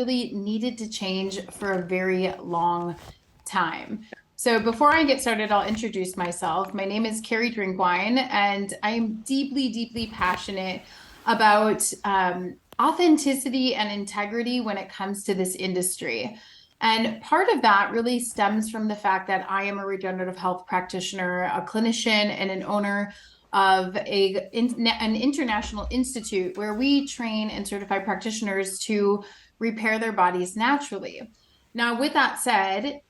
really needed to change for a very long time. So before I get started, I'll introduce myself. My name is Carrie Drinkwine, and I am deeply, deeply passionate about authenticity and integrity when it comes to this industry. And part of that really stems from the fact that I am a regenerative health practitioner, a clinician, and an owner of an international institute where we train and certify practitioners to repair their bodies naturally. Now, with that said,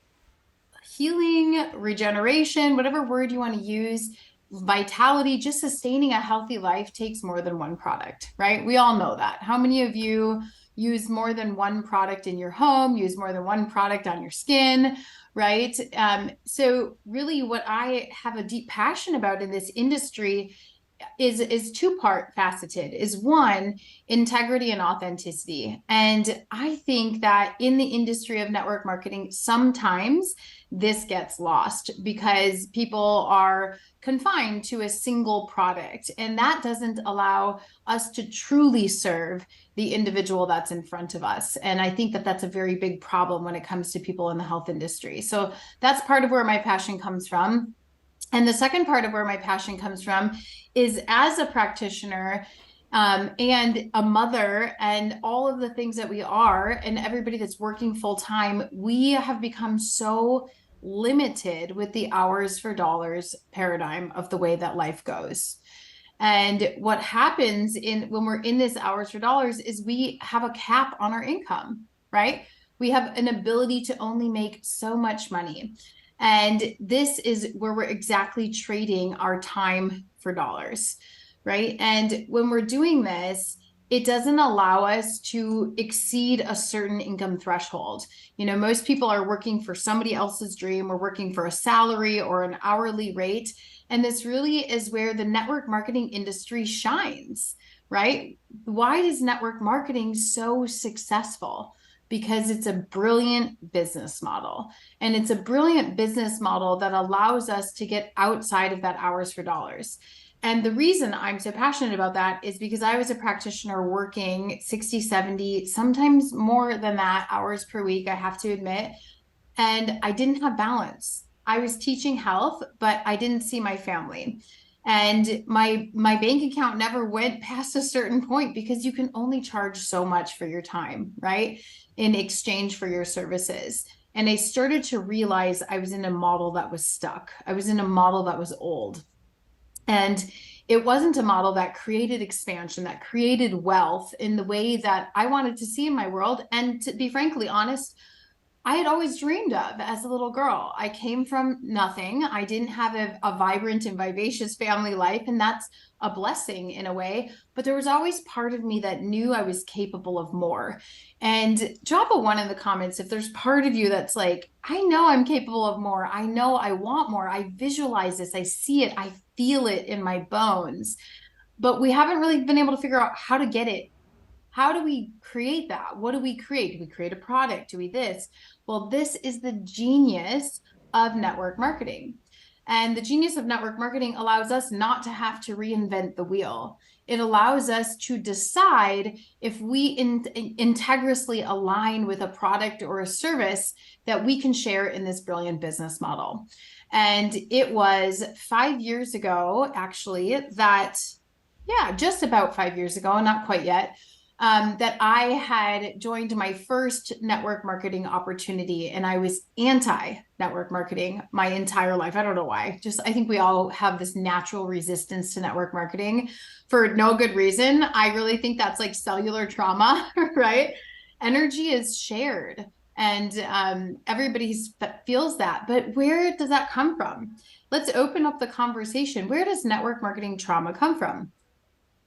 healing, regeneration, whatever word you want to use, vitality, just sustaining a healthy life takes more than one product, right? We all know that. How many of you use more than one product in your home, use more than one product on your skin, right? So really what I have a deep passion about in this industry is two-part faceted. Is one, integrity and authenticity. And I think that in the industry of network marketing, sometimes this gets lost because people are confined to a single product, and that doesn't allow us to truly serve the individual that's in front of us. And I think that that's a very big problem when it comes to people in the health industry. So that's part of where my passion comes from. And the second part of where my passion comes from is as a practitioner and a mother and all of the things that we are, and everybody that's working full time, we have become so limited with the hours for dollars paradigm of the way that life goes. And what happens when we're in this hours for dollars is we have a cap on our income, right? We have an ability to only make so much money. And this is where we're exactly trading our time for dollars, right? And when we're doing this, it doesn't allow us to exceed a certain income threshold. You know, most people are working for somebody else's dream or working for a salary or an hourly rate. And this really is where the network marketing industry shines, right? Why is network marketing so successful? Because it's a brilliant business model. And it's a brilliant business model that allows us to get outside of that hours for dollars. And the reason I'm so passionate about that is because I was a practitioner working 60, 70, sometimes more than that hours per week, I have to admit. And I didn't have balance. I was teaching health, but I didn't see my family. And my bank account never went past a certain point because you can only charge so much for your time, right? In exchange for your services. And I started to realize I was in a model that was stuck. I was in a model that was old. And it wasn't a model that created expansion, that created wealth in the way that I wanted to see in my world. And to be frankly honest, I had always dreamed of as a little girl. I came from nothing. I didn't have a vibrant and vivacious family life, and that's a blessing in a way. But there was always part of me that knew I was capable of more. And drop a one in the comments if there's part of you that's like, I know I'm capable of more. I know I want more. I visualize this. I see it. I feel it in my bones. But we haven't really been able to figure out how to get it. How do we create that? What do we create? Do we create a product? Do we this? Well, this is the genius of network marketing. And the genius of network marketing allows us not to have to reinvent the wheel. It allows us to decide if we integrally align with a product or a service that we can share in this brilliant business model. And it was 5 years ago, actually, just about 5 years ago, not quite yet, that I had joined my first network marketing opportunity, and I was anti-network marketing my entire life. I don't know why. I think we all have this natural resistance to network marketing for no good reason. I really think that's like cellular trauma, right? Energy is shared, and everybody feels that. But where does that come from? Let's open up the conversation. Where does network marketing trauma come from?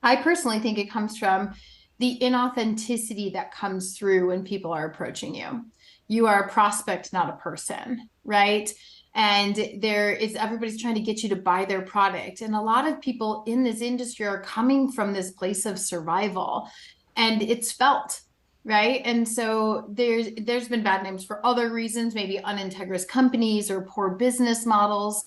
I personally think it comes from the inauthenticity that comes through when people are approaching you. You are a prospect, not a person, right? And everybody's trying to get you to buy their product. And a lot of people in this industry are coming from this place of survival, and it's felt, right? And so there's been bad names for other reasons, maybe unintegrous companies or poor business models.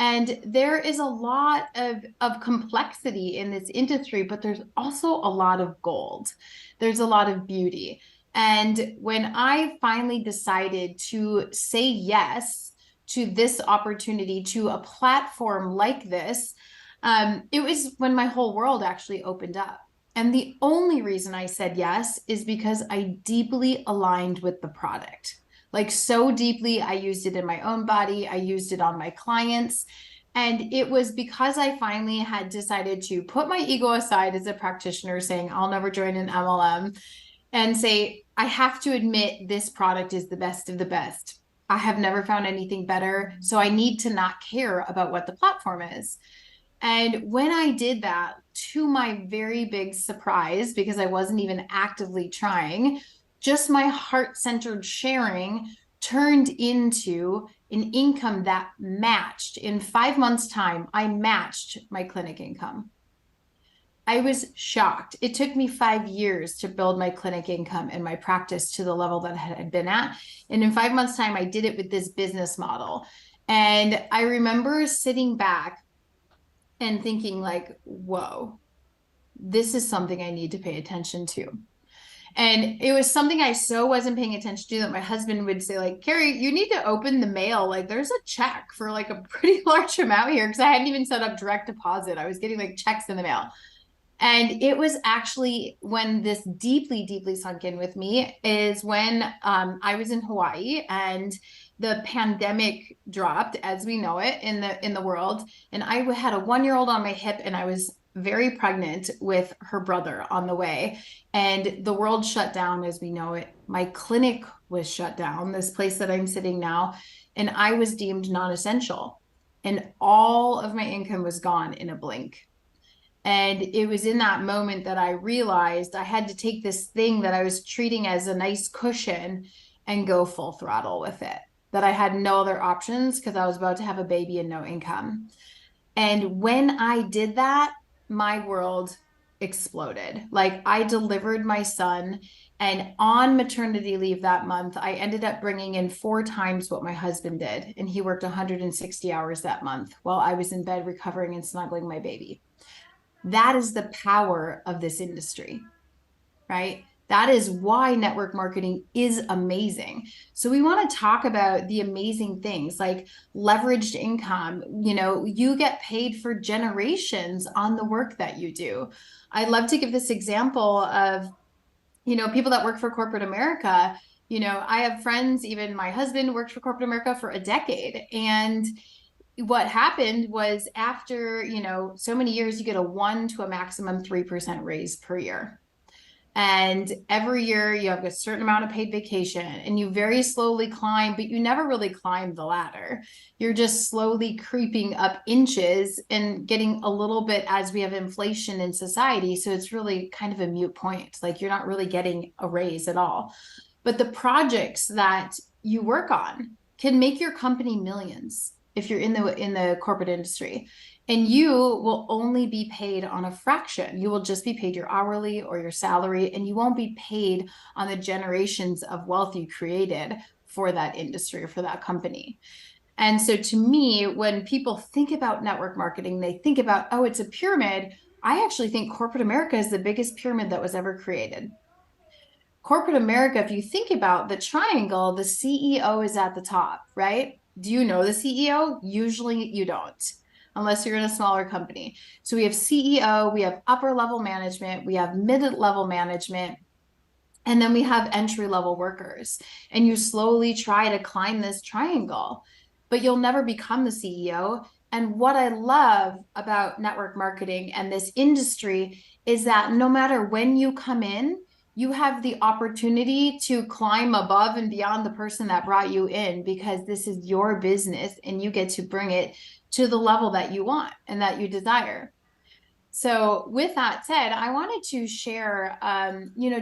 And there is a lot of complexity in this industry, but there's also a lot of gold. There's a lot of beauty. And when I finally decided to say yes to this opportunity, to a platform like this, it was when my whole world actually opened up. And the only reason I said yes is because I deeply aligned with the product. Like so deeply, I used it in my own body, I used it on my clients. And it was because I finally had decided to put my ego aside as a practitioner, saying, I'll never join an MLM, and say, I have to admit this product is the best of the best. I have never found anything better. So I need to not care about what the platform is. And when I did that, to my very big surprise, because I wasn't even actively trying, just my heart centered sharing turned into an income that matched. In 5 months' time, I matched my clinic income. I was shocked. It took me 5 years to build my clinic income and my practice to the level that I had been at. And in 5 months' time, I did it with this business model. And I remember sitting back and thinking like, whoa, this is something I need to pay attention to. And it was something I so wasn't paying attention to that my husband would say, like, Carrie, you need to open the mail. Like, there's a check for like a pretty large amount here because I hadn't even set up direct deposit. I was getting like checks in the mail. And it was actually when this deeply, deeply sunk in with me is when I was in Hawaii and the pandemic dropped, as we know it in the world. And I had a 1-year-old on my hip, and I was very pregnant with her brother on the way. And the world shut down as we know it. My clinic was shut down, this place that I'm sitting now, and I was deemed non-essential. And all of my income was gone in a blink. And it was in that moment that I realized I had to take this thing that I was treating as a nice cushion and go full throttle with it. That I had no other options because I was about to have a baby and no income. And when I did that, my world exploded. Like I delivered my son, and on maternity leave that month, I ended up bringing in 4 times what my husband did. And he worked 160 hours that month while I was in bed recovering and snuggling my baby. That is the power of this industry, right? That is why network marketing is amazing. So we want to talk about the amazing things like leveraged income. You know, you get paid for generations on the work that you do. I love to give this example of, people that work for corporate America. I have friends, even my husband worked for corporate America for a decade. And what happened was after, so many years, you get a 1 to a maximum 3% raise per year. And every year you have a certain amount of paid vacation, and you very slowly climb, but you never really climb the ladder. You're just slowly creeping up inches and getting a little bit as we have inflation in society. So it's really kind of a moot point. Like you're not really getting a raise at all. But the projects that you work on can make your company millions if you're in the corporate industry. And you will only be paid on a fraction. You will just be paid your hourly or your salary, and you won't be paid on the generations of wealth you created for that industry or for that company. And so to me, when people think about network marketing, they think about, oh, it's a pyramid. I actually think corporate America is the biggest pyramid that was ever created. Corporate America, if you think about the triangle, the CEO is at the top, right? Do you know the CEO? Usually you don't, unless you're in a smaller company. So we have CEO, we have upper level management, we have mid-level management, and then we have entry-level workers. And you slowly try to climb this triangle, but you'll never become the CEO. And what I love about network marketing and this industry is that no matter when you come in, you have the opportunity to climb above and beyond the person that brought you in, because this is your business and you get to bring it to the level that you want and that you desire. So with that said, I wanted to share,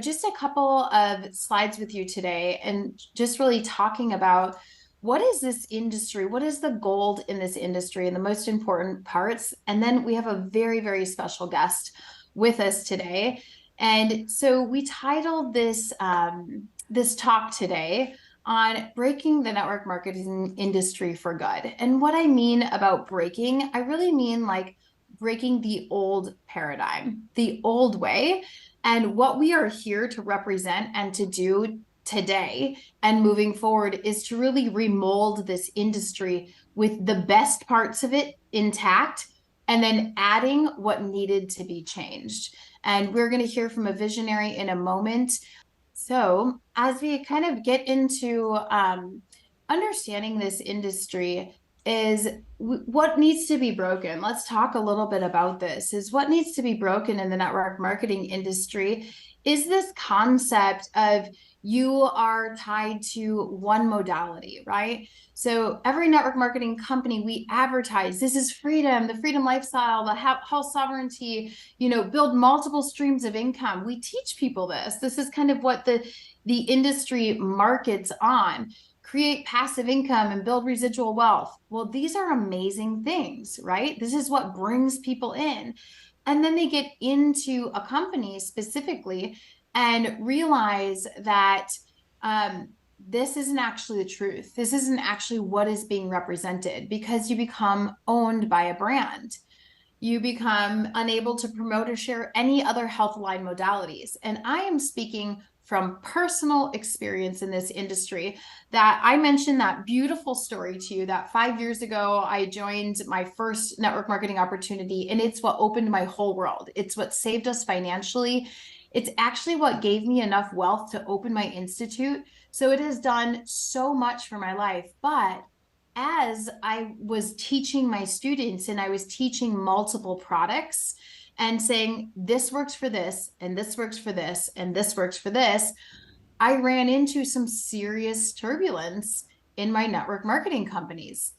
just a couple of slides with you today, and just really talking about what is this industry? What is the gold in this industry and the most important parts? And then we have a very, very special guest with us today. And so we titled this talk today on breaking the network marketing industry for good. And what I mean about breaking, I really mean like breaking the old paradigm, the old way, And what we are here to represent and to do today and moving forward is to really remold this industry with the best parts of it intact and then adding what needed to be changed. And we're going to hear from a visionary in a moment. So, as we kind of get into understanding this industry, is what needs to be broken. Let's talk a little bit about this. Is what needs to be broken in the network marketing industry is this concept of you are tied to one modality, right? So every network marketing company, we advertise this is freedom, the freedom lifestyle, the health sovereignty, build multiple streams of income. We teach people this. This is kind of what the industry markets on. Create passive income and build residual wealth. Well, these are amazing things, right? This is what brings people in. And then they get into a company specifically and realize that this isn't actually the truth. This isn't actually what is being represented, because you become owned by a brand. You become unable to promote or share any other health aligned modalities. And I am speaking from personal experience in this industry. That I mentioned that beautiful story to you that 5 years ago, I joined my first network marketing opportunity, and it's what opened my whole world. It's what saved us financially. It's actually what gave me enough wealth to open my institute. So it has done so much for my life. But as I was teaching my students and I was teaching multiple products and saying, this works for this, and this works for this, and this works for this, I ran into some serious turbulence in my network marketing companies.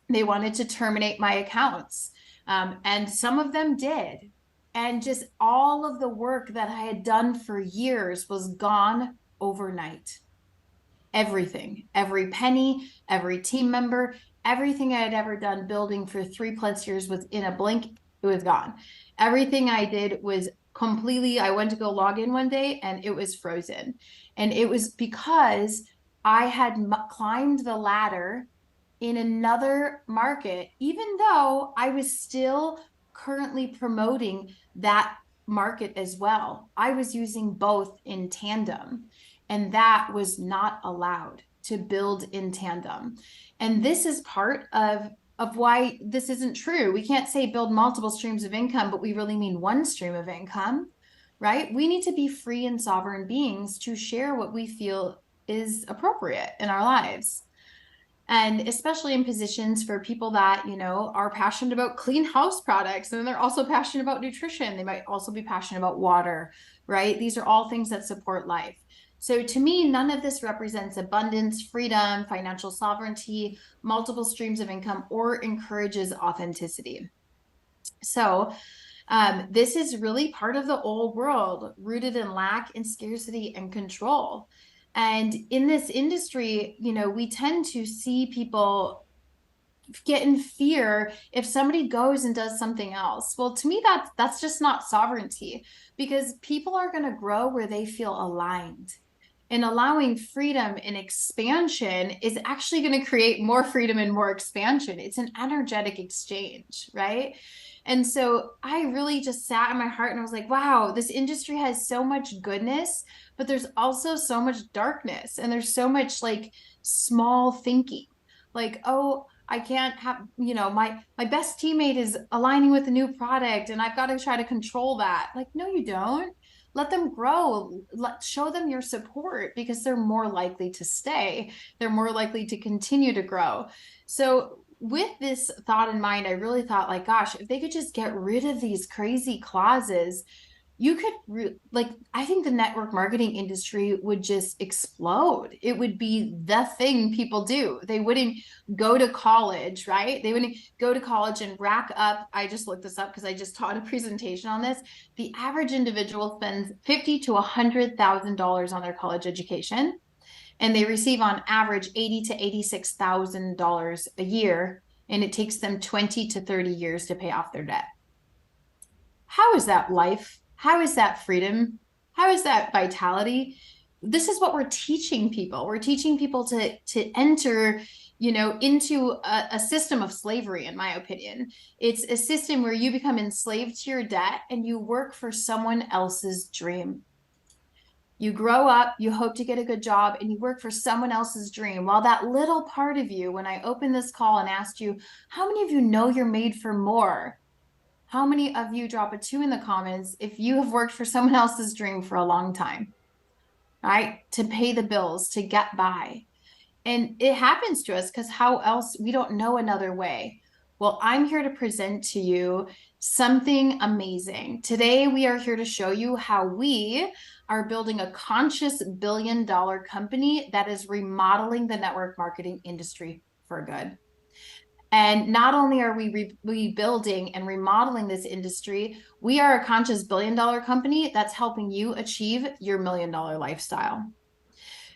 They wanted to terminate my accounts, and some of them did. And just all of the work that I had done for years was gone overnight. Everything, every penny, every team member, everything I had ever done building for 3+ years was in a blink, it was gone. Everything I did was completely, I went to go log in one day and it was frozen. And it was because I had climbed the ladder in another market, even though I was still currently promoting that market as well. I was using both in tandem, and that was not allowed to build in tandem. And this is part of why this isn't true. We can't say build multiple streams of income, but we really mean one stream of income, right? We need to be free and sovereign beings to share what we feel is appropriate in our lives. And especially in positions for people that, are passionate about clean house products, and then they're also passionate about nutrition. They might also be passionate about water, right? These are all things that support life. So to me, none of this represents abundance, freedom, financial sovereignty, multiple streams of income, or encourages authenticity. So this is really part of the old world, rooted in lack and scarcity and control. And in this industry, we tend to see people get in fear if somebody goes and does something else. Well, to me, that's just not sovereignty, because people are going to grow where they feel aligned. And allowing freedom and expansion is actually going to create more freedom and more expansion. It's an energetic exchange, right? And so I really just sat in my heart and I was like, wow, this industry has so much goodness, but there's also so much darkness, and there's so much like small thinking, like, oh, I can't have, my best teammate is aligning with a new product and I've got to try to control that. Like, no, you don't. Let them grow. Show them your support, because they're more likely to stay. They're more likely to continue to grow. So with this thought in mind, I really thought, like, gosh, if they could just get rid of these crazy clauses, you could I think the network marketing industry would just explode. It would be the thing people do. They wouldn't go to college, right? They wouldn't go to college and rack up. I just looked this up because I just taught a presentation on this. The average individual spends $50,000 to $100,000 on their college education, and they receive on average $80,000 to $86,000 a year, and it takes them 20 to 30 years to pay off their debt. How is that life? How is that freedom? How is that vitality? This is what we're teaching people. We're teaching people to enter into a system of slavery, in my opinion. It's a system where you become enslaved to your debt and you work for someone else's dream. You grow up, you hope to get a good job, and you work for someone else's dream. While that little part of you, when I opened this call and asked you, how many of you know you're made for more? How many of you, drop a 2 in the comments if you have worked for someone else's dream for a long time, right? To pay the bills, to get by. And it happens to us because how else? We don't know another way. Well, I'm here to present to you something amazing. Today, we are here to show you how we are building a conscious billion-dollar company that is remodeling the network marketing industry for good. And not only are we rebuilding and remodeling this industry, we are a conscious billion-dollar company that's helping you achieve your million-dollar lifestyle.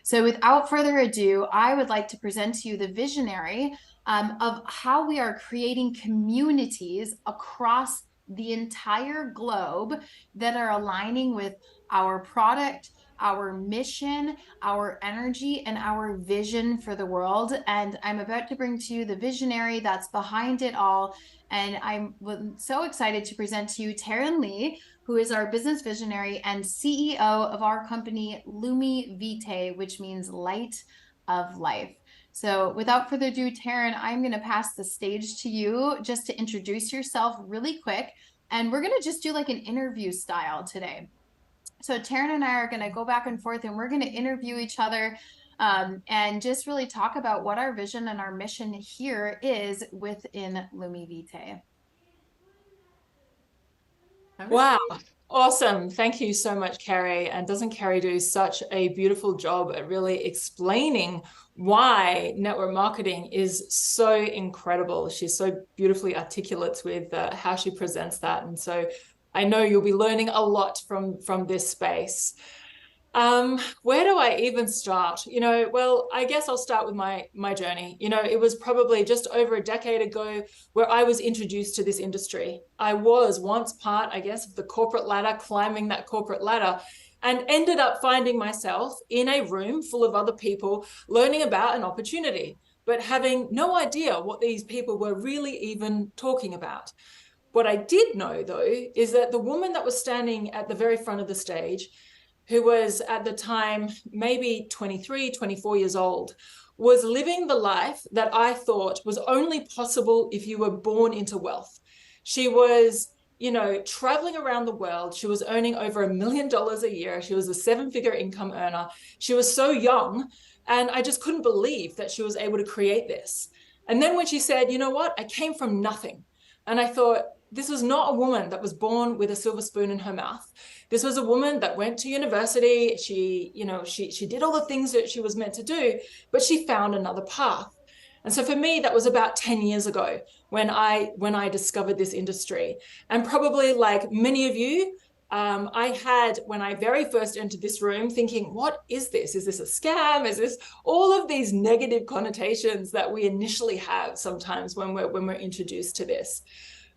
So without further ado, I would like to present to you the visionary of how we are creating communities across the entire globe that are aligning with our product, our mission, our energy, and our vision for the world. And I'm about to bring to you the visionary that's behind it all. And I'm so excited to present to you Taryn Lee, who is our business visionary and CEO of our company, Lumivitae, which means light of life. So without further ado, Taryn, I'm going to pass the stage to you just to introduce yourself really quick. And we're going to just do like an interview style today. So Taryn and I are going to go back and forth and we're going to interview each other and just really talk about what our vision and our mission here is within Lumivitae. Wow. Awesome. Thank you so much, Carrie. And doesn't Carrie do such a beautiful job at really explaining why network marketing is so incredible? She's so beautifully articulate with how she presents that. And so I know you'll be learning a lot from this space. Where do I even start? Well, I guess I'll start with my journey. It was probably just over a decade ago where I was introduced to this industry. I was once part, I guess, of the corporate ladder, climbing that corporate ladder, and ended up finding myself in a room full of other people learning about an opportunity, but having no idea what these people were really even talking about. What I did know, though, is that the woman that was standing at the very front of the stage, who was at the time maybe 23, 24 years old, was living the life that I thought was only possible if you were born into wealth. She was, traveling around the world. She was earning over $1 million a year. She was a 7-figure income earner. She was so young, and I just couldn't believe that she was able to create this. And then when she said, you know what, I came from nothing. And I thought, this was not a woman that was born with a silver spoon in her mouth. This was a woman that went to university. She did all the things that she was meant to do, but she found another path. And so for me, that was about 10 years ago when I discovered this industry. And probably like many of you, I had, when I very first entered this room, thinking, what is this? Is this a scam? Is this all of these negative connotations that we initially have sometimes when we're introduced to this?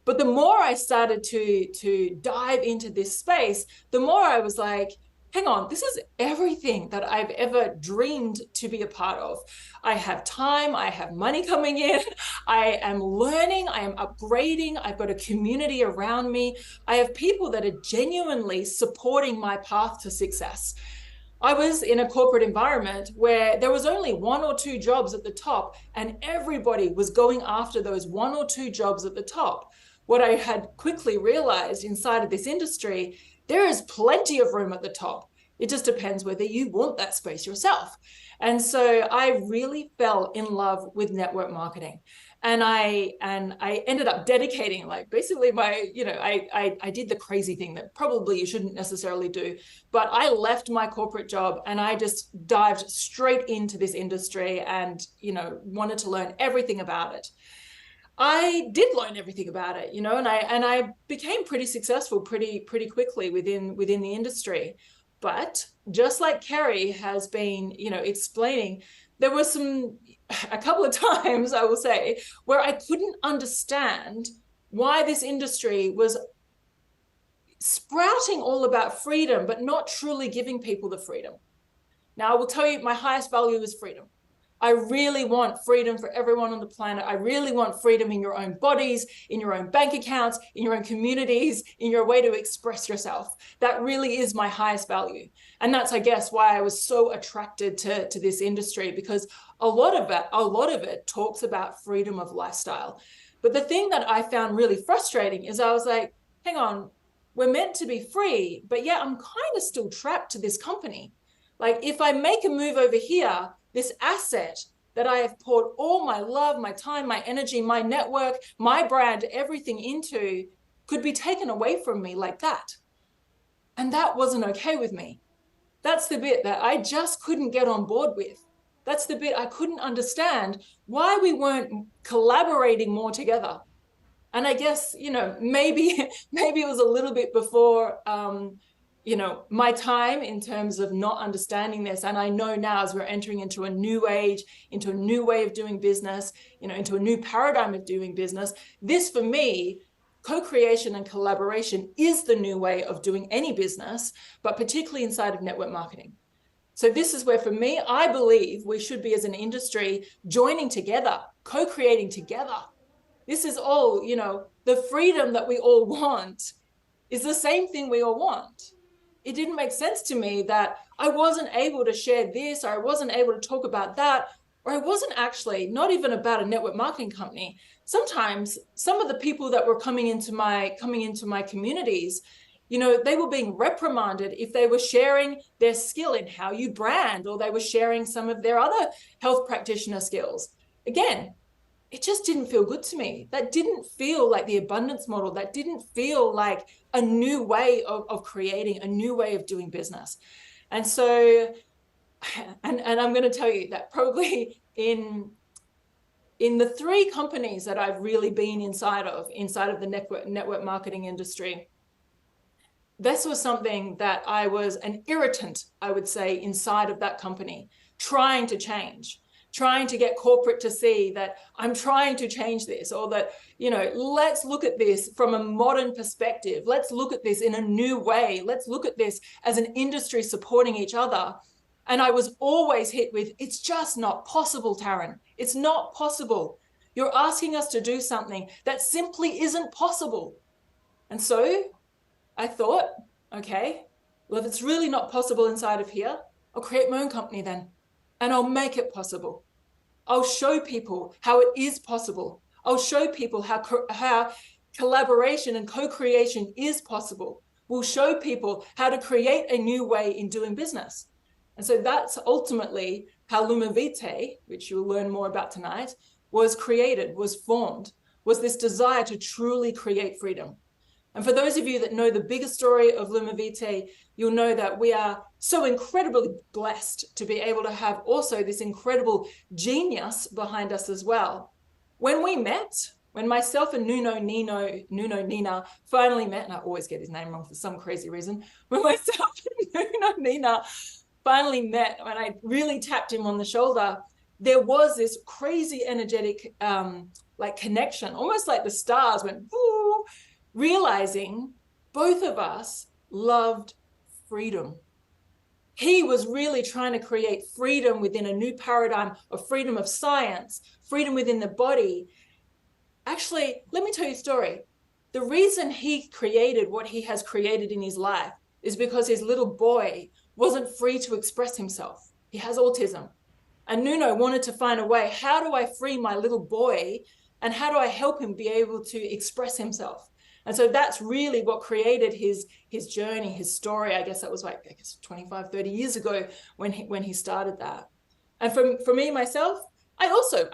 But the more I started to dive into this space, the more I was like, hang on, this is everything that I've ever dreamed to be a part of. I have time, I have money coming in, I am learning, I am upgrading, I've got a community around me, I have people that are genuinely supporting my path to success. I was in a corporate environment where there was only 1 or 2 jobs at the top, and everybody was going after those 1 or 2 jobs at the top. What I had quickly realized inside of this industry, there is plenty of room at the top. It just depends whether you want that space yourself. And so I really fell in love with network marketing. And I ended up dedicating, like, basically I did the crazy thing that probably you shouldn't necessarily do, but I left my corporate job and I just dived straight into this industry and, wanted to learn everything about it. I did learn everything about it, and I became pretty successful pretty quickly within the industry. But just like Carrie has been, explaining, there were a couple of times, I will say, where I couldn't understand why this industry was sprouting all about freedom, but not truly giving people the freedom. Now, I will tell you, my highest value is freedom. I really want freedom for everyone on the planet. I really want freedom in your own bodies, in your own bank accounts, in your own communities, in your way to express yourself. That really is my highest value. And that's, I guess, why I was so attracted to this industry, because a lot of it talks about freedom of lifestyle. But the thing that I found really frustrating is I was like, hang on, we're meant to be free, but yeah, I'm kind of still trapped to this company. Like, if I make a move over here, this asset that I have poured all my love, my time, my energy, my network, my brand, everything into, could be taken away from me like that. And that wasn't okay with me. That's the bit that I just couldn't get on board with. That's the bit I couldn't understand, why we weren't collaborating more together. And I guess, maybe it was a little bit before, my time in terms of not understanding this. And I know now, as we're entering into a new age, into a new way of doing business, into a new paradigm of doing business, this, for me, co-creation and collaboration is the new way of doing any business, but particularly inside of network marketing. So this is where, for me, I believe we should be, as an industry, joining together, co-creating together. This is all, the freedom that we all want is the same thing we all want. It didn't make sense to me that I wasn't able to share this, or I wasn't able to talk about that, or I wasn't actually, not even about a network marketing company. Sometimes some of the people that were coming into my communities, they were being reprimanded if they were sharing their skill in how you brand, or they were sharing some of their other health practitioner skills. Again, it just didn't feel good to me. That didn't feel like the abundance model. That didn't feel like a new way of creating, a new way of doing business. And so, and I'm going to tell you that probably in the 3 companies that I've really been inside of the network marketing industry, this was something that I was an irritant, I would say, inside of that company, trying to change, trying to get corporate to see that I'm trying to change this, or that, let's look at this from a modern perspective. Let's look at this in a new way. Let's look at this as an industry supporting each other. And I was always hit with, it's just not possible, Taryn. It's not possible. You're asking us to do something that simply isn't possible. And so I thought, okay, well, if it's really not possible inside of here, I'll create my own company then. And I'll make it possible. I'll show people how it is possible. I'll show people how collaboration and co-creation is possible. We'll show people how to create a new way in doing business. And so that's ultimately how Lumivitae, which you'll learn more about tonight, was created, was formed, was this desire to truly create freedom. And for those of you that know the bigger story of Lumivitae, you'll know that we are so incredibly blessed to be able to have also this incredible genius behind us as well. When we met, when myself and Nina finally met, and I always get his name wrong for some crazy reason, when myself and Nina finally met, when I really tapped him on the shoulder, there was this crazy energetic connection, almost like the stars went, woo, realizing both of us loved freedom. He was really trying to create freedom within a new paradigm of freedom of science, freedom within the body. Actually, let me tell you a story. The reason he created what he has created in his life is because his little boy wasn't free to express himself. He has autism. And Nuno wanted to find a way, how do I free my little boy, and how do I help him be able to express himself? And so that's really what created his journey, his story. I guess that was 25, 30 years ago when he started that. And for me, myself, I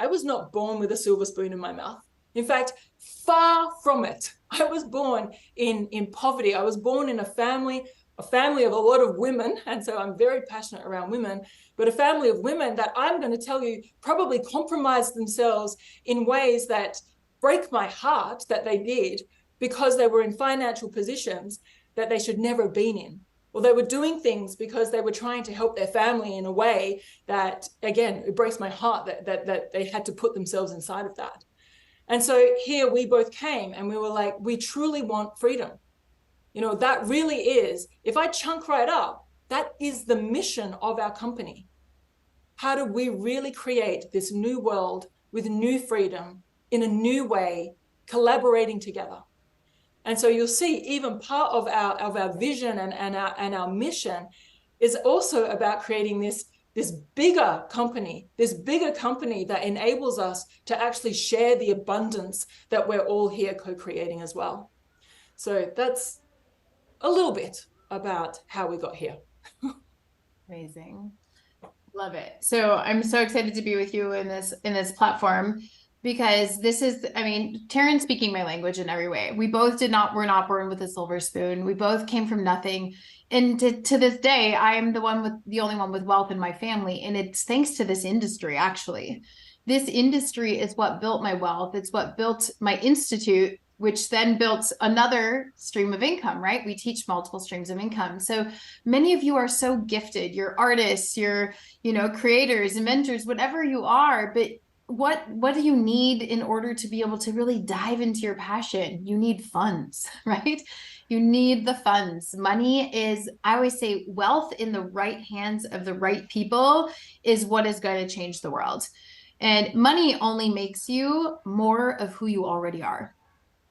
was not born with a silver spoon in my mouth. In fact, far from it. I was born in poverty. I was born in a family of a lot of women. And so I'm very passionate around women, but a family of women that I'm going to tell you probably compromised themselves in ways that break my heart that they did, because they were in financial positions that they should never have been in. Or they were doing things because they were trying to help their family in a way that, again, it breaks my heart that they had to put themselves inside of that. And so here we both came and we were like, we truly want freedom. That really is, if I chunk right up, that is the mission of our company. how do we really create this new world with new freedom in a new way, collaborating together. And so you'll see even part of our vision and our mission is also about creating this bigger company that enables us to actually share the abundance that we're all here co-creating as well. So that's a little bit about how we got here. Amazing. Love it. So I'm so excited to be with you in this platform, because this is, I mean, Taryn's speaking my language in every way. We both were not born with a silver spoon. We both came from nothing. And to this day, I am the only one with wealth in my family. And it's thanks to this industry, actually. This industry is what built my wealth. It's what built my institute, which then built another stream of income, right? We teach multiple streams of income. So many of you are so gifted. You're artists, you're, creators, inventors, whatever you are. But what do you need in order to be able to really dive into your passion? You need funds, right? You need the funds. Money is, I always say, wealth in the right hands of the right people is what is going to change the world. And money only makes you more of who you already are.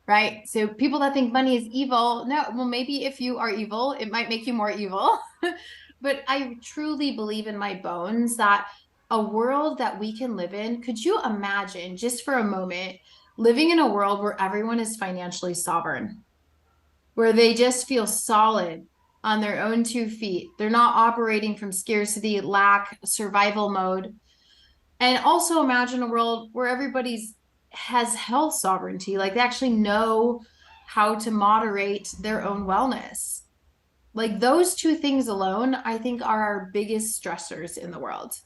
Right? So people that think money is evil, no, well, maybe if you are evil, it might make you more evil. But I truly believe in my bones that a world that we can live in, could you imagine just for a moment living in a world where everyone is financially sovereign, where they just feel solid on their own 2 feet? They're not operating from scarcity, lack, survival mode. And also imagine a world where everybody's has health sovereignty, like they actually know how to moderate their own wellness. Like those 2 things alone, I think, are our biggest stressors in the world.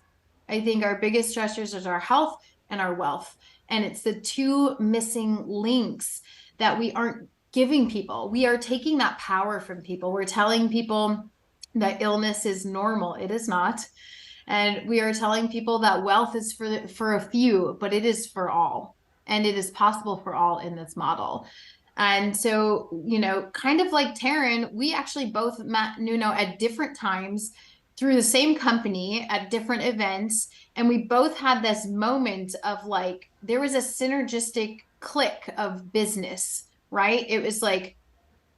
I think our biggest stressors is our health and our wealth. And it's the 2 missing links that we aren't giving people. We are taking that power from people. We're telling people that illness is normal. It is not. And we are telling people that wealth is for a few, but it is for all. And it is possible for all in this model. And so, kind of like Taryn, we actually both met Nuno at different times through the same company at different events. And we both had this moment of like, there was a synergistic click of business, right? It was like,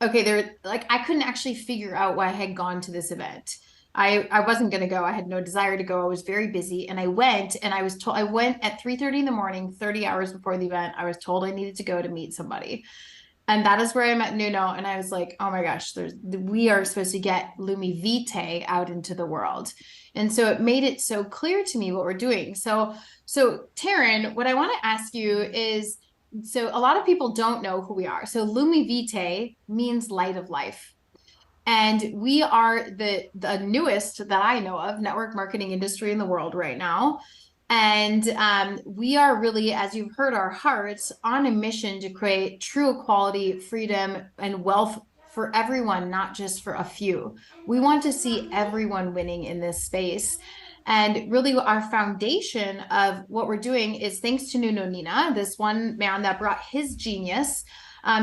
okay, I couldn't actually figure out why I had gone to this event. I wasn't going to go. I had no desire to go. I was very busy, and I went, and I was told, I went at 3:30 in the morning, 30 hours before the event. I was told I needed to go to meet somebody. And that is where I met Nuno. And I was like, oh my gosh, we are supposed to get Lumivitae out into the world. And so it made it so clear to me what we're doing. So Taryn, what I want to ask you is, so a lot of people don't know who we are. So Lumivitae means light of life. And we are the newest that I know of network marketing industry in the world right now. And we are really, as you've heard our hearts, on a mission to create true equality, freedom, and wealth for everyone, not just for a few. We want to see everyone winning in this space. And really our foundation of what we're doing is thanks to Nuno Nina, this one man that brought his genius.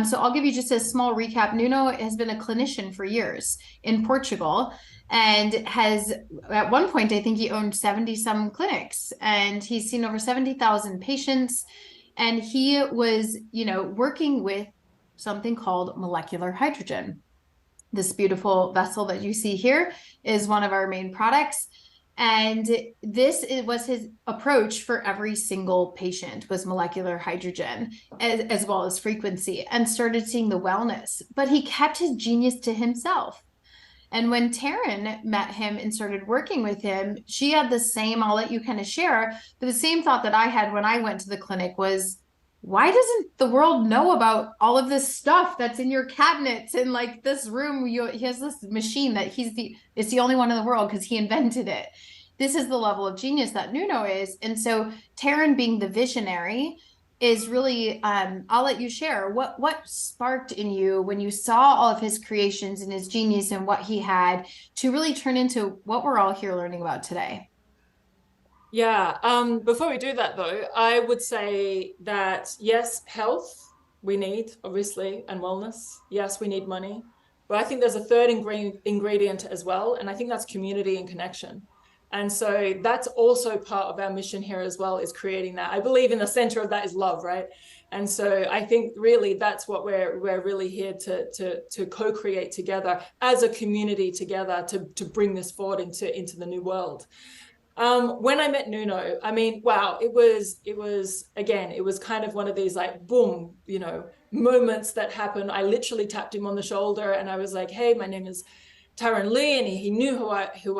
So I'll give you just a small recap. Nuno has been a clinician for years in Portugal, and has, at one point, I think he owned 70 some clinics, and he's seen over 70,000 patients. And he was, working with something called molecular hydrogen. This beautiful vessel that you see here is one of our main products. And was his approach for every single patient, was molecular hydrogen, as well as frequency, and started seeing the wellness. But he kept his genius to himself. And when Taryn met him and started working with him, she had the same, I'll let you kind of share, but the same thought that I had when I went to the clinic was, why doesn't the world know about all of this stuff that's in your cabinets in like this room? He has this machine that it's the only one in the world because he invented it. This is the level of genius that Nuno is. And so Taryn, being the visionary, is really, I'll let you share what sparked in you when you saw all of his creations and his genius and what he had to really turn into what we're all here learning about today. Yeah. Before we do that, though, I would say that yes, health we need, obviously, and wellness. Yes, we need money. But I think there's a third ingredient as well. And I think that's community and connection. And so that's also part of our mission here as well, is creating that. I believe in the center of that is love, right? And so I think really that's what we're really here to co-create together as a community together to bring this forward into the new world. When I met Nuno, I mean, wow, it was again, it was kind of one of these like boom, moments that happened. I literally tapped him on the shoulder and I was like, hey, my name is Taryn Lee, and he knew who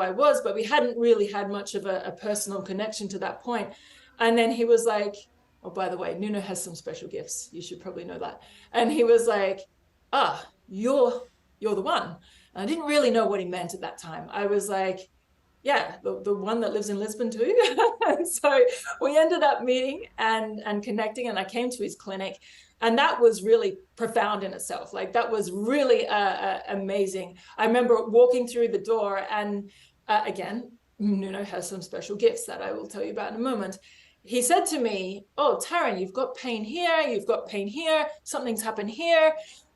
I was, but we hadn't really had much of a personal connection to that point. And then he was like, oh, by the way, Nuno has some special gifts. You should probably know that. And he was like, you're the one. And I didn't really know what he meant at that time. I was like, yeah, the one that lives in Lisbon too. And so we ended up meeting and connecting, and I came to his clinic, and that was really profound in itself. Like that was really amazing. I remember walking through the door, and again, Nuno has some special gifts that I will tell you about in a moment. He said to me, oh, Taryn, you've got pain here, you've got pain here, something's happened here.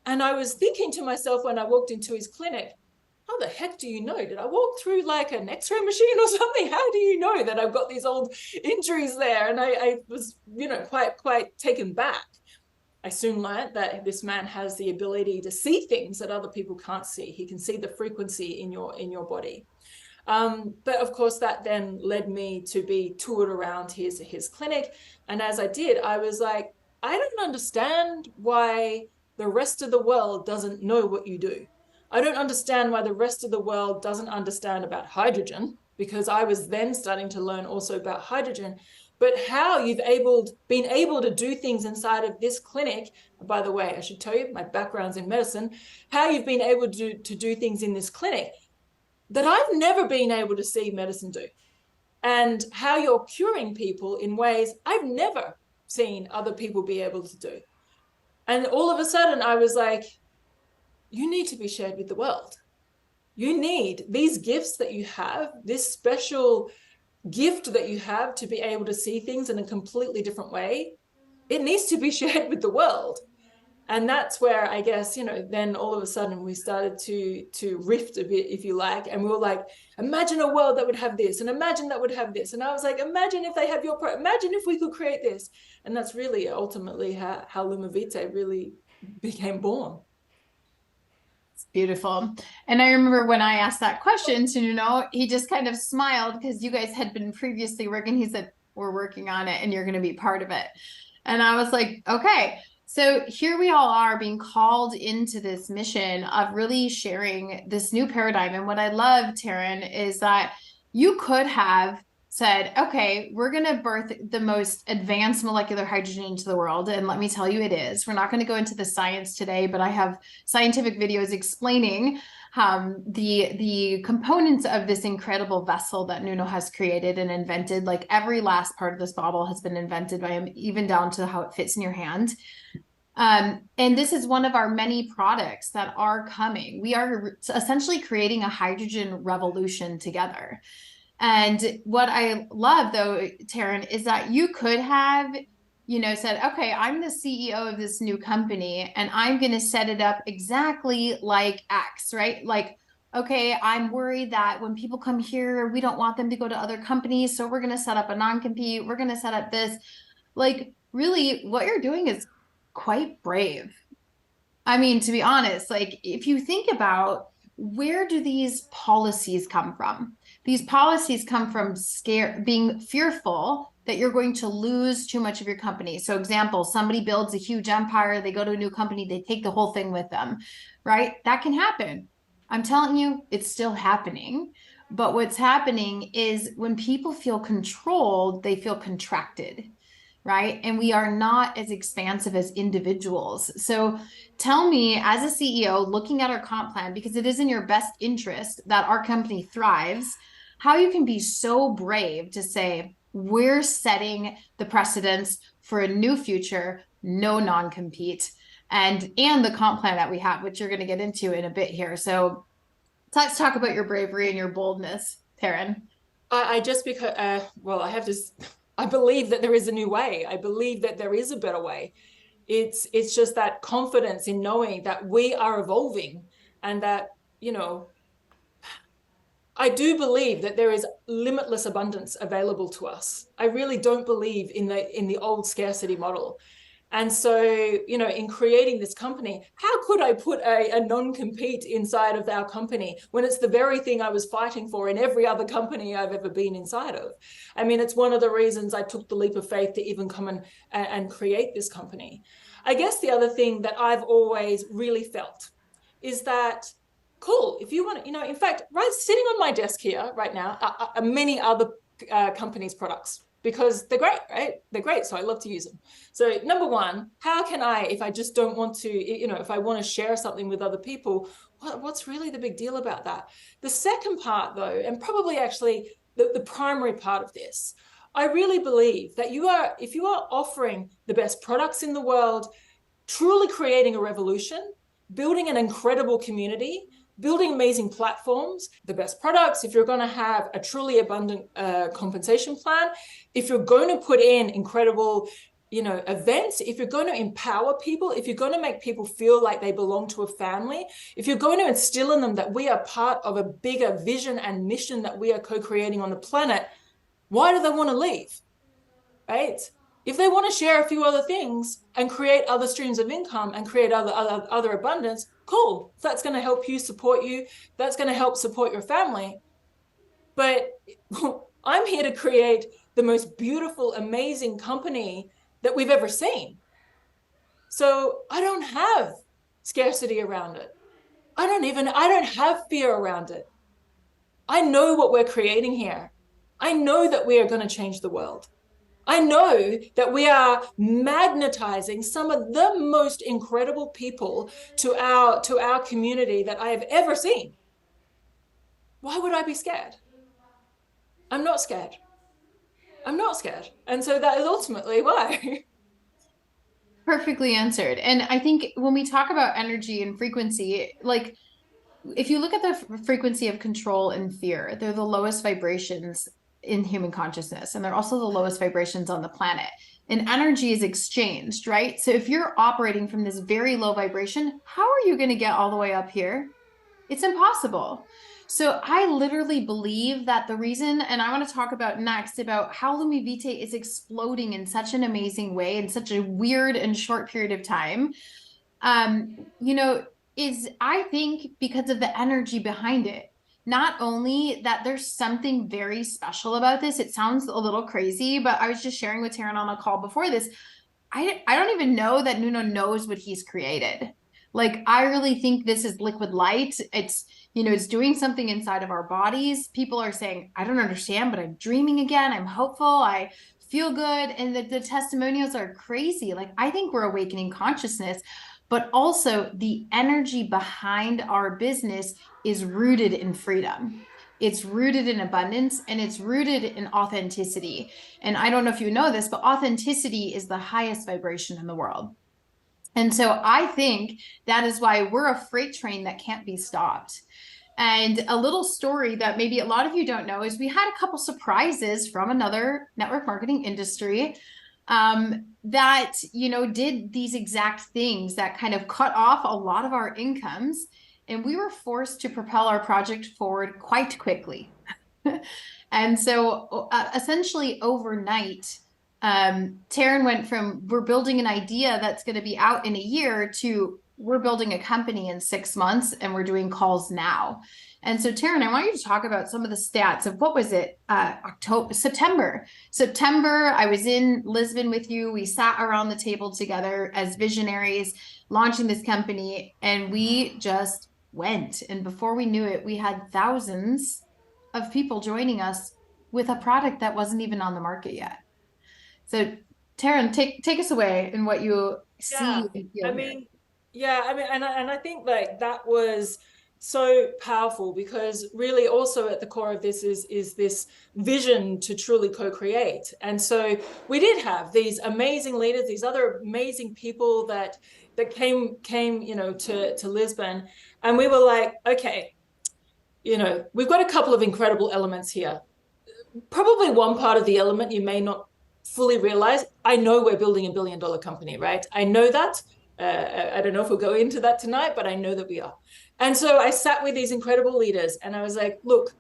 And I was thinking to myself when I walked into his clinic, how the heck do you know? Did I walk through like an x-ray machine or something? How do you know that I've got these old injuries there? And I was, quite taken back. I soon learned that this man has the ability to see things that other people can't see. He can see the frequency in your body. But of course, that then led me to be toured around his clinic. And as I did, I was like, I don't understand why the rest of the world doesn't know what you do. I don't understand why the rest of the world doesn't understand about hydrogen, because I was then starting to learn also about hydrogen, but how you've been able to do things inside of this clinic. By the way, I should tell you, my background's in medicine, how you've been able to do things in this clinic that I've never been able to see medicine do, and how you're curing people in ways I've never seen other people be able to do. And all of a sudden I was like, you need to be shared with the world. You need these gifts that you have, this special gift that you have to be able to see things in a completely different way. It needs to be shared with the world. And that's where I guess, then all of a sudden we started to rift a bit, if you like. And we were like, imagine a world that would have this, and imagine that would have this. And I was like, imagine if they have your product, imagine if we could create this. And that's really ultimately how Lumivitae really became born. Beautiful. And I remember when I asked that question to he just kind of smiled because you guys had been previously working. He said, we're working on it and you're going to be part of it. And I was like, okay. So here we all are being called into this mission of really sharing this new paradigm. And what I love, Taryn, is that you could have said, okay, we're going to birth the most advanced molecular hydrogen into the world. And let me tell you, it is. We're not going to go into the science today, but I have scientific videos explaining the components of this incredible vessel that Nuno has created and invented. Like every last part of this bottle has been invented by him, even down to how it fits in your hand. And this is one of our many products that are coming. We are essentially creating a hydrogen revolution together. And what I love, though, Taryn, is that you could have, said, okay, I'm the CEO of this new company and I'm going to set it up exactly like X, right? Like, okay, I'm worried that when people come here, we don't want them to go to other companies. So we're going to set up a non-compete. We're going to set up this. Like, really, what you're doing is quite brave. I mean, to be honest, like, if you think about where do these policies come from? These policies come from being fearful that you're going to lose too much of your company. So example, somebody builds a huge empire, they go to a new company, they take the whole thing with them, right? That can happen. I'm telling you, it's still happening. But what's happening is when people feel controlled, they feel contracted, right? And we are not as expansive as individuals. So tell me, as a CEO, looking at our comp plan, because it is in your best interest that our company thrives, how you can be so brave to say, we're setting the precedence for a new future, no non-compete, and the comp plan that we have, which you're going to get into in a bit here. So let's talk about your bravery and your boldness, Taryn. I believe that there is a new way. I believe that there is a better way. It's just that confidence in knowing that we are evolving, and that, I do believe that there is limitless abundance available to us. I really don't believe in the old scarcity model. And so, in creating this company, how could I put a non-compete inside of our company when it's the very thing I was fighting for in every other company I've ever been inside of? I mean, it's one of the reasons I took the leap of faith to even come and create this company. I guess the other thing that I've always really felt is that, cool, if you want to, in fact, right, sitting on my desk here right now are many other companies' products, because they're great, right? They're great, so I love to use them. So number one, how can I, if I just don't want to, if I want to share something with other people, what's really the big deal about that? The second part, though, and probably actually the primary part of this, I really believe that if you are offering the best products in the world, truly creating a revolution, building an incredible community, building amazing platforms, the best products, if you're going to have a truly abundant compensation plan, if you're going to put in incredible events, if you're going to empower people, if you're going to make people feel like they belong to a family, if you're going to instill in them that we are part of a bigger vision and mission that we are co-creating on the planet, why do they want to leave, right? If they want to share a few other things and create other streams of income and create other abundance, cool. That's going to help you, support you. That's going to help support your family. But I'm here to create the most beautiful, amazing company that we've ever seen. So I don't have scarcity around it. I don't have fear around it. I know what we're creating here. I know that we are going to change the world. I know that we are magnetizing some of the most incredible people to our community that I have ever seen. Why would I be scared? I'm not scared. I'm not scared. And so that is ultimately why. Perfectly answered. And I think when we talk about energy and frequency, like if you look at the frequency of control and fear, they're the lowest vibrations in human consciousness, and they're also the lowest vibrations on the planet. And energy is exchanged, right? So if you're operating from this very low vibration, how are you going to get all the way up here? It's impossible. So I literally believe that the reason, and I want to talk about next about how Lumivitae is exploding in such an amazing way in such a weird and short period of time, is I think because of the energy behind it. Not only that there's something very special about this, it sounds a little crazy, but I was just sharing with Taryn on a call before this. I don't even know that Nuno knows what he's created. Like, I really think this is liquid light. It's doing something inside of our bodies. People are saying, I don't understand, but I'm dreaming again. I'm hopeful. I feel good. And the testimonials are crazy. Like, I think we're awakening consciousness, but also the energy behind our business is rooted in freedom. It's rooted in abundance, and it's rooted in authenticity. And I don't know if you know this, but authenticity is the highest vibration in the world. And so I think that is why we're a freight train that can't be stopped. And a little story that maybe a lot of you don't know is we had a couple surprises from another network marketing industry that, did these exact things that kind of cut off a lot of our incomes. And we were forced to propel our project forward quite quickly. And so essentially overnight, Taryn went from we're building an idea that's going to be out in a year to we're building a company in 6 months and we're doing calls now. And so Taryn, I want you to talk about some of the stats of what was it? September, I was in Lisbon with you. We sat around the table together as visionaries launching this company, and we just went. And before we knew it, we had thousands of people joining us with a product that wasn't even on the market yet. So Taryn, take us away in what you see and feel. And I think like that was so powerful, because really also at the core of this is this vision to truly co-create. And so we did have these amazing leaders, these other amazing people that came to Lisbon, and we were like, okay, we've got a couple of incredible elements here. Probably one part of the element you may not fully realize, I know we're building $1 billion company, right? I know that. I don't know if we'll go into that tonight, but I know that we are. And so I sat with these incredible leaders and I was like, look,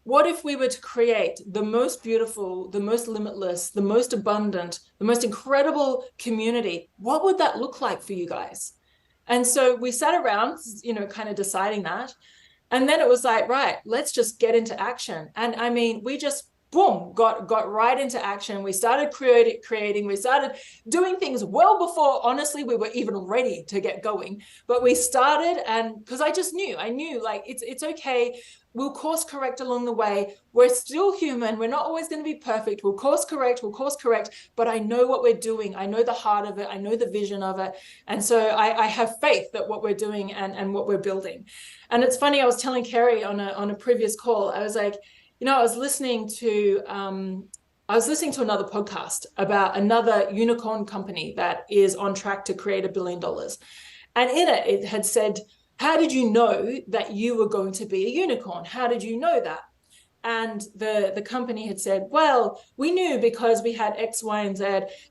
What if we were to create the most beautiful, the most limitless, the most abundant, the most incredible community? What would that look like for you guys? And so we sat around, kind of deciding that. And then it was like, right, let's just get into action. And I mean, we just boom, got right into action. We started creating, we started doing things well before, honestly, we were even ready to get going. But we started, and because I knew like it's okay. We'll course correct along the way. We're still human. We're not always going to be perfect. We'll course correct, but I know what we're doing. I know the heart of it. I know the vision of it. And so I have faith that what we're doing and what we're building. And it's funny, I was telling Carrie on a previous call, I was like, I was listening to another podcast about another unicorn company that is on track to create $1 billion. And in it, it had said, how did you know that you were going to be a unicorn? How did you know that? And the company had said, well, we knew because we had X, Y, and Z.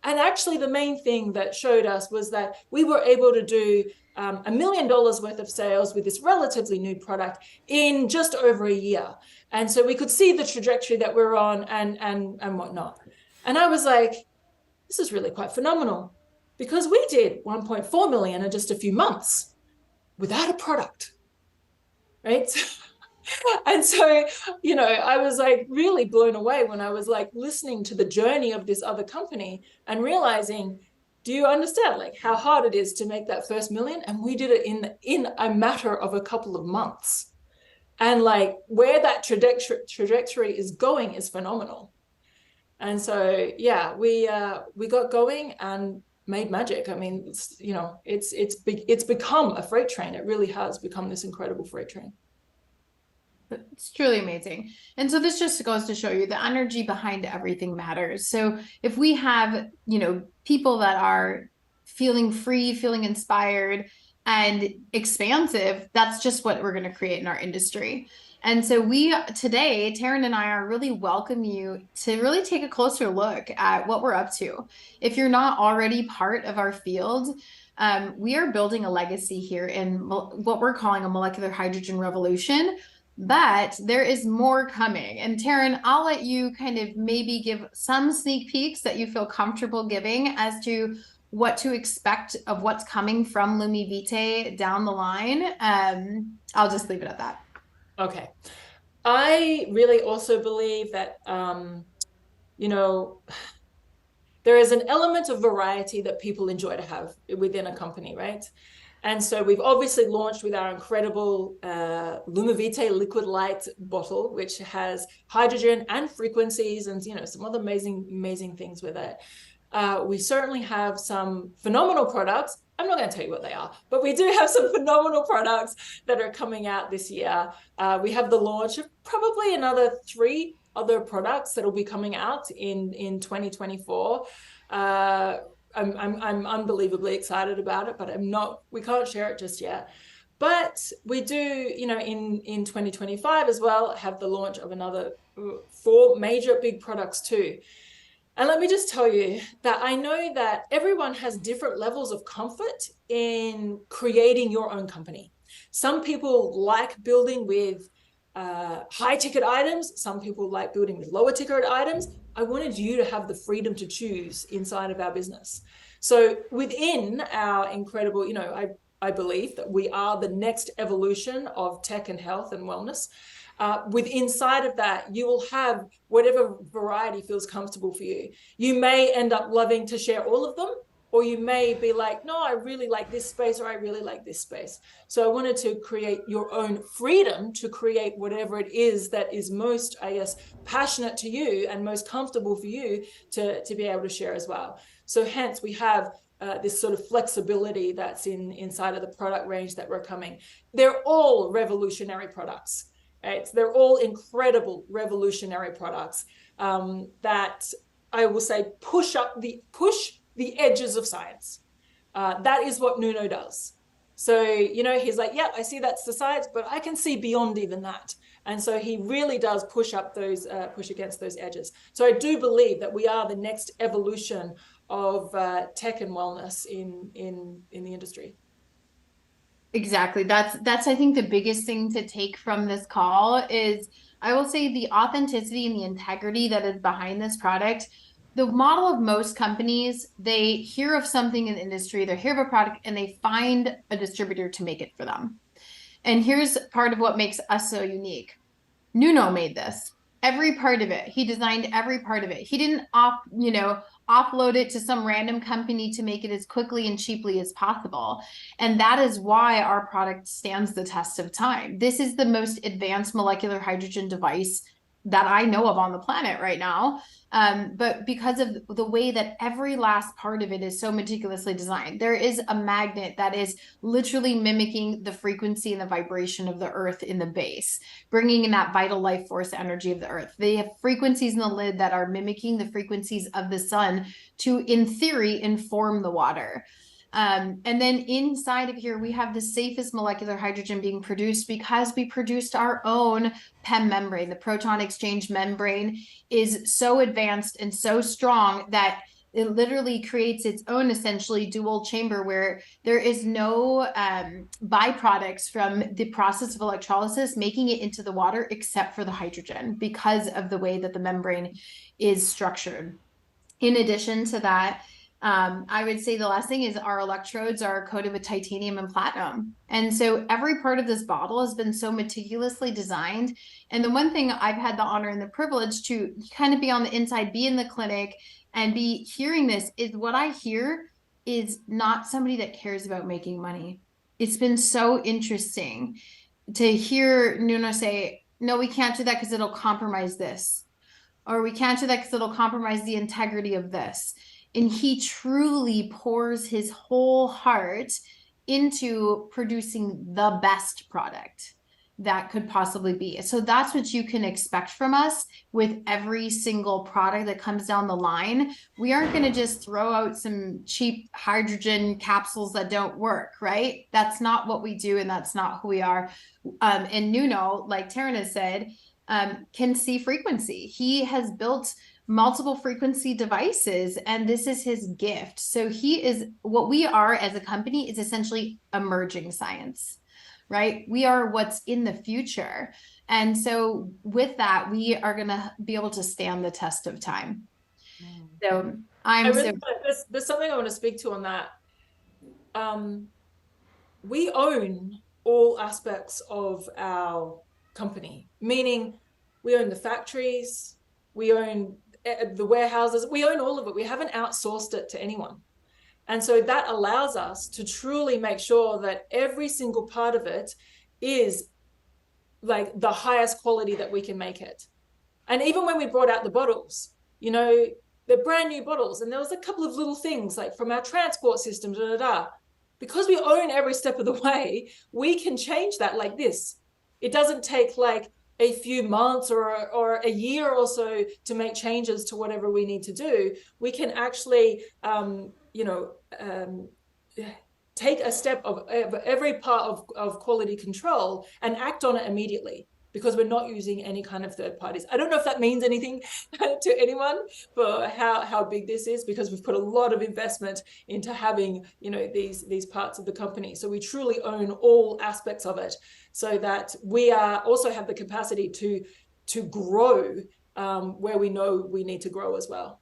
And actually, the main thing that showed us was that we were able to do $1 million worth of sales with this relatively new product in just over a year. And so we could see the trajectory that we're on and whatnot. And I was like, this is really quite phenomenal, because we did 1.4 million in just a few months without a product, right? And so, I was like really blown away when I was like listening to the journey of this other company and realizing, do you understand like how hard it is to make that first million? And we did it in a matter of a couple of months. And like where that trajectory is going is phenomenal. And so, yeah, we got going and made magic. I mean, it's become a freight train. It really has become this incredible freight train. It's truly amazing. And so this just goes to show you the energy behind everything matters. So if we have, people that are feeling free, feeling inspired and expansive, that's just what we're going to create in our industry. And so today, Taryn and I are really welcome you to really take a closer look at what we're up to. If you're not already part of our field, we are building a legacy here in what we're calling a molecular hydrogen revolution. But there is more coming. And Taryn, I'll let you kind of maybe give some sneak peeks that you feel comfortable giving as to what to expect of what's coming from Lumivitae down the line. I'll just leave it at that. Okay. I really also believe that, there is an element of variety that people enjoy to have within a company, right? And so we've obviously launched with our incredible Lumivitae liquid light bottle, which has hydrogen and frequencies and, some other amazing things with it. We certainly have some phenomenal products. I'm not going to tell you what they are, but we do have some phenomenal products that are coming out this year. We have the launch of probably another 3 other products that will be coming out in 2024. I'm unbelievably excited about it, but we can't share it just yet. But we do, in 2025 as well, have the launch of another 4 major big products too. And let me just tell you that I know that everyone has different levels of comfort in creating your own company. Some people like building with high ticket items. Some people like building with lower ticket items. I wanted you to have the freedom to choose inside of our business. So within our incredible, I believe that we are the next evolution of tech and health and wellness. Inside of that, you will have whatever variety feels comfortable for you. You may end up loving to share all of them, or you may be like, no, I really like this space, or I really like this space. So I wanted to create your own freedom to create whatever it is that is most, I guess, passionate to you and most comfortable for you to be able to share as well. So hence we have this sort of flexibility that's inside of the product range that we're coming. They're all revolutionary products. Right? They're all incredible revolutionary products that I will say push the edges of science. That is what Nuno does. So, he's like, yeah, I see that's the science, but I can see beyond even that. And so he really does push against those edges. So I do believe that we are the next evolution of tech and wellness in the industry. Exactly. That's I think the biggest thing to take from this call is I will say the authenticity and the integrity that is behind this product. The model of most companies, they hear of something in the industry, they hear of a product, and they find a distributor to make it for them. And here's part of what makes us so unique. Nuno made this. Every part of it. He designed every part of it. He didn't offload it to some random company to make it as quickly and cheaply as possible. And that is why our product stands the test of time. This is the most advanced molecular hydrogen device that I know of on the planet right now. But because of the way that every last part of it is so meticulously designed, there is a magnet that is literally mimicking the frequency and the vibration of the earth in the base, bringing in that vital life force energy of the earth. They have frequencies in the lid that are mimicking the frequencies of the sun to, in theory, inform the water. And then inside of here, we have the safest molecular hydrogen being produced because we produced our own PEM membrane. The proton exchange membrane is so advanced and so strong that it literally creates its own essentially dual chamber where there is no byproducts from the process of electrolysis making it into the water except for the hydrogen because of the way that the membrane is structured. In addition to that, I would say the last thing is our electrodes are coated with titanium and platinum. And so every part of this bottle has been so meticulously designed. And the one thing I've had the honor and the privilege to kind of be on the inside, be in the clinic and be hearing this is what I hear is not somebody that cares about making money. It's been so interesting to hear Nuno say, no, we can't do that because it'll compromise this. Or we can't do that because it'll compromise the integrity of this. And he truly pours his whole heart into producing the best product that could possibly be. So that's what you can expect from us with every single product that comes down the line. We aren't going to just throw out some cheap hydrogen capsules that don't work, right? That's not what we do, and that's not who we are. And Nuno, like Taryn has said, can see frequency. He has built multiple frequency devices, and this is his gift. So he is, what we are as a company is essentially emerging science, right? We are what's in the future. And so with that, we are going to be able to stand the test of time. So there's something I want to speak to on that. We own all aspects of our company, meaning we own the factories, we own the warehouses, we own all of it. We haven't outsourced it to anyone. And so that allows us to truly make sure that every single part of it is like the highest quality that we can make it. And even when we brought out the bottles, you know, they're brand new bottles, and there was a couple of little things like from our transport system, because we own every step of the way, we can change that like this. It doesn't take like a few months or a year or so to make changes to whatever we need to do. We can actually, take a step of every part of quality control and act on it immediately because we're not using any kind of third parties. I don't know if that means anything to anyone for how big this is, because we've put a lot of investment into having, you know, these parts of the company. So we truly own all aspects of it, so that we also have the capacity to grow where we know we need to grow as well.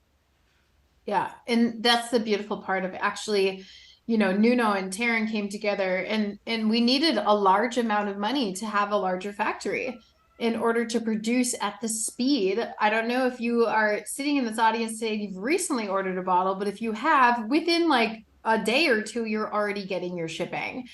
Yeah, and that's the beautiful part of it. Actually, you know, Nuno and Taryn came together and we needed a large amount of money to have a larger factory in order to produce at the speed. I don't know if you are sitting in this audience today, you've recently ordered a bottle, but if you have, within like a day or two, you're already getting your shipping.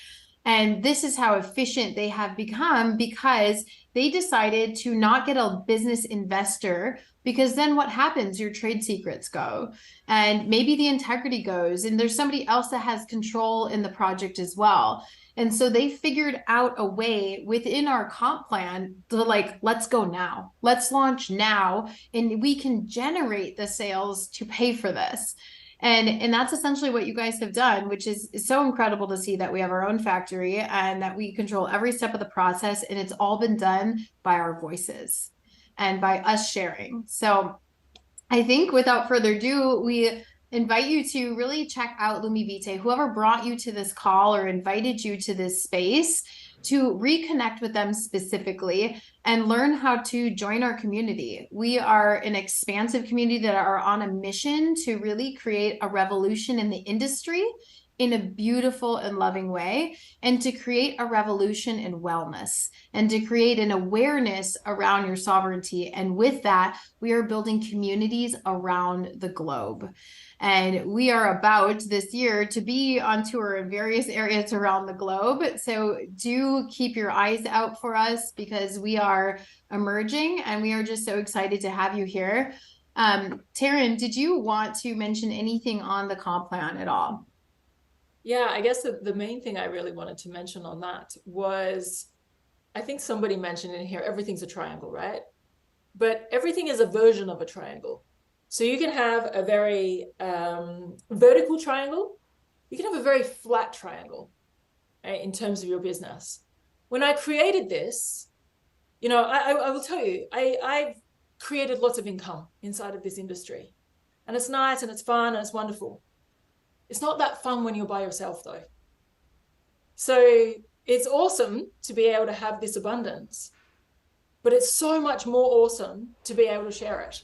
And this is how efficient they have become because they decided to not get a business investor, because then what happens? Your trade secrets go, and maybe the integrity goes, and there's somebody else that has control in the project as well. And so they figured out a way within our comp plan to like, let's go now, let's launch now, and we can generate the sales to pay for this. And that's essentially what you guys have done, which is so incredible to see that we have our own factory and that we control every step of the process. And it's all been done by our voices and by us sharing. So I think without further ado, we invite you to really check out Lumivitae. Whoever brought you to this call or invited you to this space to reconnect with them specifically and learn how to join our community. We are an expansive community that are on a mission to really create a revolution in the industry in a beautiful and loving way, and to create a revolution in wellness, and to create an awareness around your sovereignty. And with that, we are building communities around the globe. And we are about this year to be on tour in various areas around the globe. So do keep your eyes out for us, because we are emerging and we are just so excited to have you here. Taryn, did you want to mention anything on the comp plan at all? Yeah, I guess the main thing I really wanted to mention on that was, I think somebody mentioned in here, everything's a triangle, right? But everything is a version of a triangle. So you can have a very vertical triangle. You can have a very flat triangle, right, in terms of your business. When I created this, you know, I will tell you, I've created lots of income inside of this industry. And it's nice and it's fun and it's wonderful. It's not that fun when you're by yourself, though. So it's awesome to be able to have this abundance, but it's so much more awesome to be able to share it.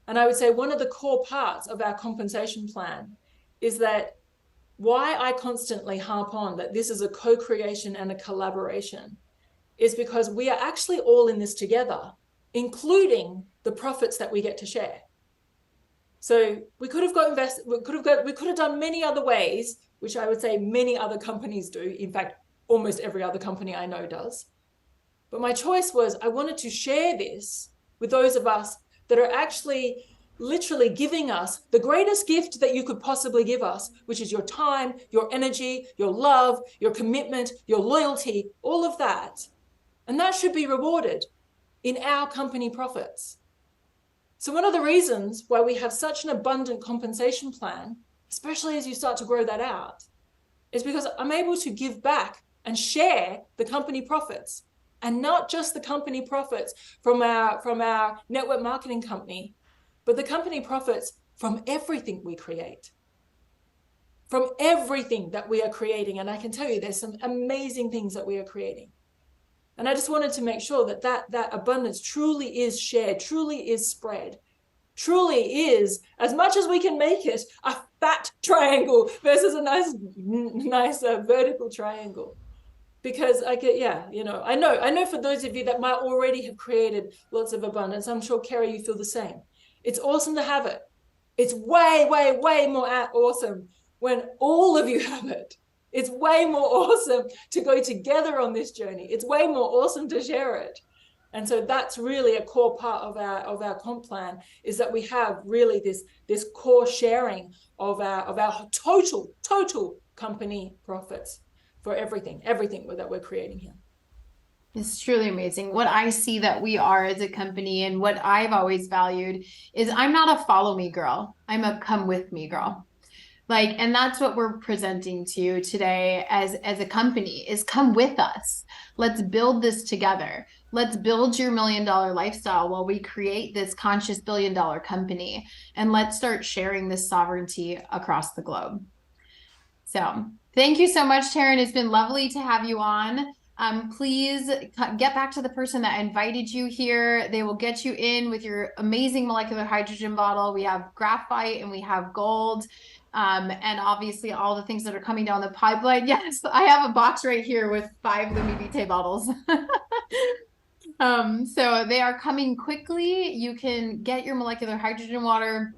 And I would say one of the core parts of our compensation plan is that why I constantly harp on that this is a co-creation and a collaboration is because we are actually all in this together, including the profits that we get to share. So we could have we could have done many other ways, which I would say many other companies do. In fact, almost every other company I know does. But my choice was I wanted to share this with those of us that are actually literally giving us the greatest gift that you could possibly give us, which is your time, your energy, your love, your commitment, your loyalty, all of that. And that should be rewarded in our company profits. So one of the reasons why we have such an abundant compensation plan, especially as you start to grow that out, is because I'm able to give back and share the company profits, and not just the company profits from our network marketing company, but the company profits from everything we create, from everything that we are creating. And I can tell you there's some amazing things that we are creating. And I just wanted to make sure that that abundance truly is shared, truly is spread, truly is, as much as we can make it, a fat triangle versus a nice vertical triangle. Because I get, yeah, you know, I know for those of you that might already have created lots of abundance, I'm sure, Kerry, you feel the same. It's awesome to have it. It's way, way, way more awesome when all of you have it. It's way more awesome to go together on this journey. It's way more awesome to share it. And so that's really a core part of our comp plan, is that we have really this core sharing of our total company profits for everything that we're creating here. It's truly amazing. What I see that we are as a company, and what I've always valued, is I'm not a follow me girl. I'm a come with me girl. Like, and that's what we're presenting to you today as a company, is come with us. Let's build this together. Let's build your $1 million lifestyle while we create this conscious $1 billion company. And let's start sharing this sovereignty across the globe. So thank you so much, Taryn. It's been lovely to have you on. Please get back to the person that invited you here. They will get you in with your amazing molecular hydrogen bottle. We have graphite and we have gold. And obviously all the things that are coming down the pipeline. Yes, I have a box right here with 5 Lumivitae bottles. So they are coming quickly. You can get your molecular hydrogen water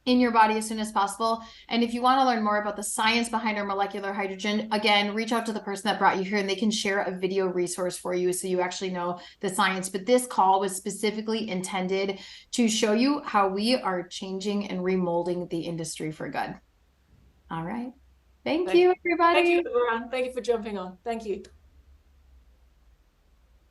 in your body as soon as possible. And if you want to learn more about the science behind our molecular hydrogen, again, reach out to the person that brought you here, and they can share a video resource for you so you actually know the science. But this call was specifically intended to show you how we are changing and remolding the industry for good. All right. Thank you, everybody. Thank you, everyone. Thank you for jumping on. Thank you.